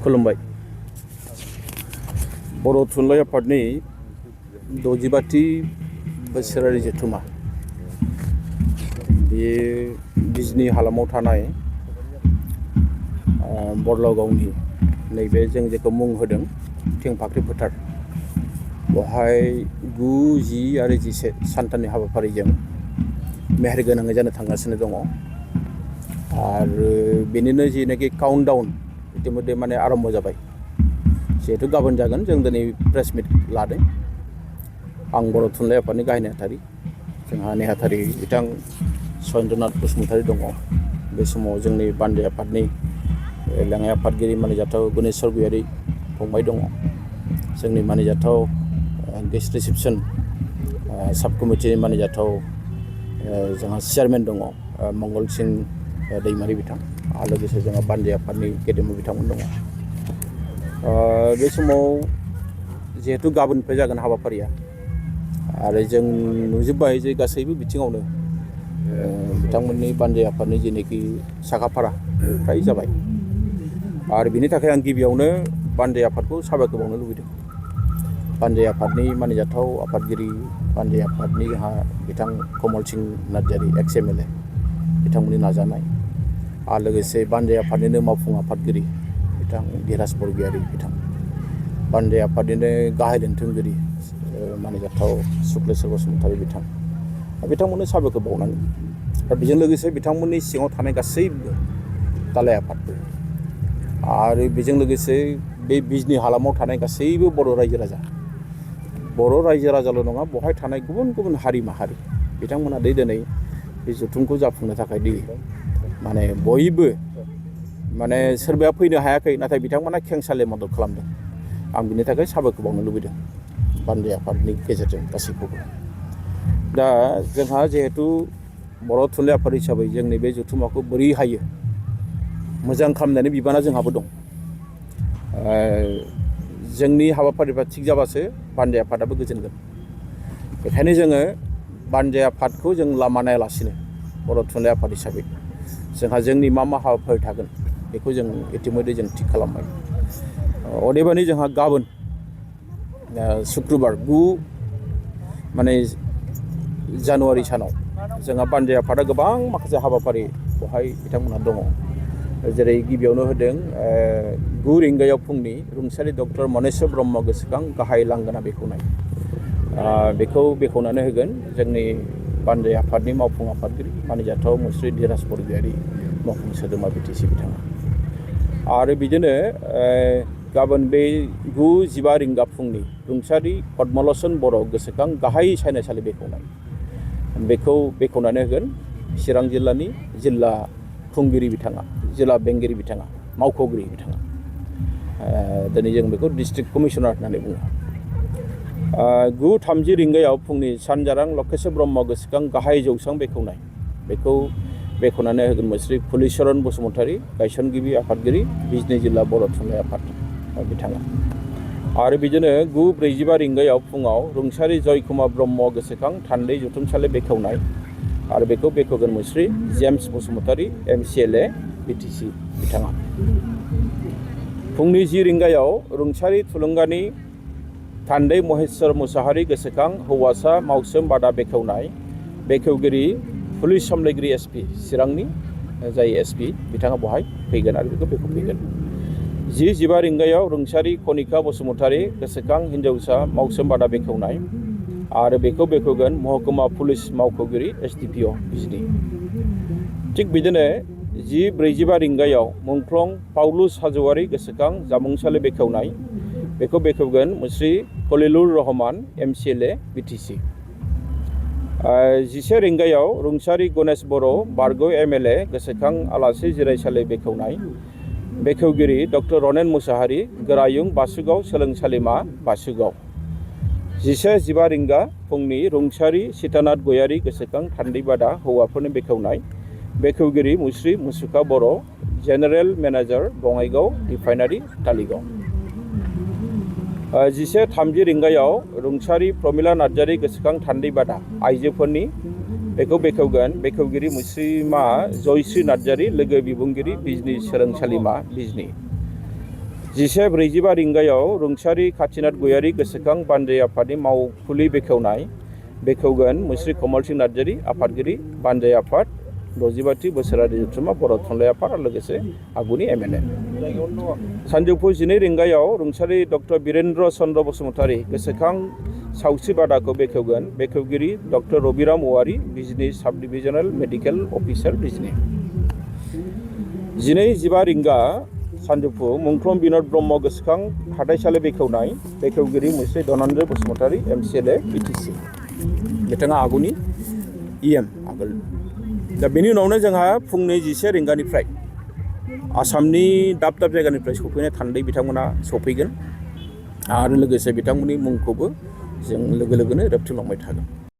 खुलुमबाय। बर' थुनलाइ आफादनि 65थि बोसोरारि जथुमा बेयो बिजनी हालामाव थानाय बरलागावनि नैबे जों जेखौ मुं होदों थेंफाख्रि फोथार बेवहाय 9, 10 आरो 11 सानथामनि हाबाफारिजों मेहेरगोनाङै जानो थांगासिनो दङ आरो बेनिनो जिनाखि काउन्टडाउन इतिमध्ये माने आरम्भ जाबाय। जिहेतु गाबोन जागोन जों दिनै प्रेस मिट लादों। आं बर' थुनलाइ आफादनि गाहाय नेहाथारि, जोंहा नेहाथारि बिथां सयेन्द्रनाथ बसुमतारी दङ। बे समाव जोंनि बानजाय आफादनि लेङाइ आफादगिरि मानिजाथाव गुनेस्वर गयारी फंबाय दङ। जोंनि मानिजाथाव गेस्ट रिसेपसन साब कमिटिनि मानिजाथाव जोंहा चेयारमेन दङ मंगल सिं दैमारि बिथां आरो लोगोसे जोंहा बानजाय आफादनि गेदेमा बिथांमोन दङ। बे समाव जिहेतु गाबोननिफ्राय जागोन हाबाफारिया आरो जों नुजोब्बाय जे गासैबो बिथिङावनो बिथांमोननि बानजाय आफादनि जेनोखि साखाफारा फ्राय जाबाय आरो बिनि थाखाय आं गिबियावनो बानजाय आफादखौ साबायखर बावनो लुबैदों। बानजाय आफादनि मानिजाथाव आफादगिरि बानजाय आफादनि जोंहा बिथां कमल सिं नार्जारी एक्स MLA बिथांमोननि नाजानाय आरो लोगोसे बानजाय आफादनिनो मावफुं आफादगिरि बिथां धीराज बरगयारी बिथां, बानजाय आफादनिनो गाहाय दोनथुमगिरि मानिजाथाव सुक्लेस्वर बसुमतारी बिथांमोननो साबायखर बावनांगोन। दा बेजों लोगोसे बिथांमोननि सिङाव थानाय गासैबो दालाइ आफादफोर आरो बेजों लोगोसे बे बिजनी हालामाव थानाय गासैबो बर' रायजो राजाल' नङा, बेवहाय थानाय गुबुन गुबुन हारि माहारि बिथांमोना दिनै बे जथुमखौ जाफुंनो थाखाय माने बयबो माने सोरबाया फैनो हायाखै, नाथाय बिथांमोना खेंसालियायै मदद खालामदों। आं बिनि थाखाय साबायखर बावनो लुबैदों बानजाय आफादनि गेजेरजों गासैखौबो। दा जोंहा जिहेतु बर' थुनलाइ आफाद हिसाबै जोंनि बे जथुमाखौ बोरै हायो मोजां खालामनायनि बिबाना जोंहाबो दं। जोंनि हाबाफारिफ्रा थिग जाबासो बानजाय आफादाबो गोजोनगोन। बेखायनो जोङो बानजाय आफादखौ जों लामा नायालासिनो बर' थुनलाइ आफाद हिसाबै जोंहा जोंनि मा हाबाफारि थागोन बेखौ जों इतिमध्ये जों थिग खालामबाय। अदेबानि जोंहा गाबोन शुक्रबार 9 जानुवारि सानाव जोंहा बानजाय आफादा गोबां माखासे हाबाफारि बेवहाय बिथांमोनहा दङ। जेरै गिबियावनो होदों 9 रिंगायाव फुंनि रुंसारि डक्टर मनेस्वर ब्रह्म गोसोखां गाहाय लांगोना बेखेवनाय बेखौ बेखेवनानै होगोन जोंनि बानजाय आफादनि मावफुं आफादगिरि मानिजाथाव मुस्रि धीराज बरगयारी मावफुं सोद्रोमा BTC बिथाङा। आरो बिदिनो गाबोन बे 9:15 रिंगा फुंनि रुंसारि पद्मलोचन बर' गोसोखां गाहाय सायनासालि बेखेवनाय बेखौ बेखेवनानै होगोन चिरां जिल्लानि जिल्ला खुंगिरि बिथाङा, जिल्ला बेंगिरि बिथाङा, मावख'गिरि बिथाङा। दिनै जों बेखौ डिस्ट्रिक्ट कमिशनार होननानै बुङो। 9:30 रिंगायाव फुंनि सानजारां लकेश्वर ब्रह्म गोसोखां गाहाय जौसां बेखेवनाय बेखौ बेखेवनानै होगोन मुस्रि फुलिचरन बसुमतारी गायसनगिरि आफादगिरि बिजनी जिल्ला बर' थुनलाइ आफाद बिथाङा। आरो बिदिनो 9:45 रिंगायाव फुङाव रुंसारि जयकुमार ब्रह्म गोसोखां थान्दै जथुमसालि बेखेवनाय आरो बेखौ बेखेवगोन मुस्रि जेम्स बसुमतारी MCLA BTC बिथाङा। फुंनि 10 रिंगायाव रुंसारि थुलुंगानि थान्दै महेश्वर मुसाहारि गोसोखां हौवासा मावसोम बादा बेखेवनाय बेखेवगिरि पुलिस सामलायगिरि SP चिरांनि जाय SP बिथाङा बेवहाय फैगोन आरो बेखौ बेखेवफैगोन। 10:15 रिंगायाव रुंसारि कनिका बसुमतारी गोसोखां हिन्जावसा मावसोम बादा बेखेवनाय आरो बेखौ बेखेवगोन महकुमा पुलिस मावख'गिरि SDPO बिजनी। थिग बिदिनो 10:45 रिंगायाव मुंख्लं पाउलुस हाज'वारि गोसोखां जामुंसालि बेखेवनाय बेखौ बेखेवगोन मुस्रि खलिलुर रहमान MCLA BTC। 11 रिंगायाव रुंसारि गणेश बर' बारग' MLA गोसोखां आलासि जिरायसालि बेखेवनाय बेखेवगिरि डक्टर रनेन मुसाहारि गोरायुं बासुगाव सोलोंसालिमा बासुगाव। 11:15 रिंगा फुंनि रुंसारि सीतानाथ गयारी गोसोखां थान्दै बादा हौवाफोरनि बेखेवनाय बेखेवगिरि मुस्रि मुसुखा बर' जेनेरेल मेनेजार बङाइगाव रिफाइनारि तालिगाव। 11:30 रिंगायाव रुंसारि प्रमिला नार्जारी गोसोखां थान्दै बादा आइजोफोरनि बेखौ बेखेवगोन बेखेवगिरि मुस्रिमा जयश्री नार्जारी लोगो बिबुंगिरि बिजनी सोलोंसालिमा बिजनी। 11:45 रिंगायाव रुंसारि खाथिनाथ गयारि गोसोखां बानजाय आफादनि मावफुलि बेखेवगोन मुस्रि कमल सिंह नार्जारि आफादगिरि बानजाय आफाद 65थि बोसोरारि जथुम्मा बर' थुनलाइ आफाद आरो लोगोसे आगुनि MLA। सानजौफु 12 रिंगायाव रुंसारि डक्टर बीरेन्द्र चन्द्र बसुमतारी गोसोखां सावस्रि बादाखौ बेखेवगोन बेखेवगिरि डक्टर रबिराम औवारि बिजनी साब डिभिजनेल मेडिकेल अफिसार बिजनी। 12:15 रिंगा सानजौफु मुंख्लं बिनोद ब्रह्म गोसोखां हाथाइसालि बेखेवगिरि मुस्रि धनन्जय बसुमतारी MCLA BTC। बिथाङा आगुनि EM आगोल। दा बेनि उनावनो जोंहा फुंनि 11 रिंगानिफ्राय आसामनि दाब दाब जायगानिफ्राय सफैनाय थान्दै बिथांमोना सफैगोन आरो लोगोसे बिथांमोननि मुंखौबो जों लोगो लोगोनो रेबथुमलांबाय थागोन।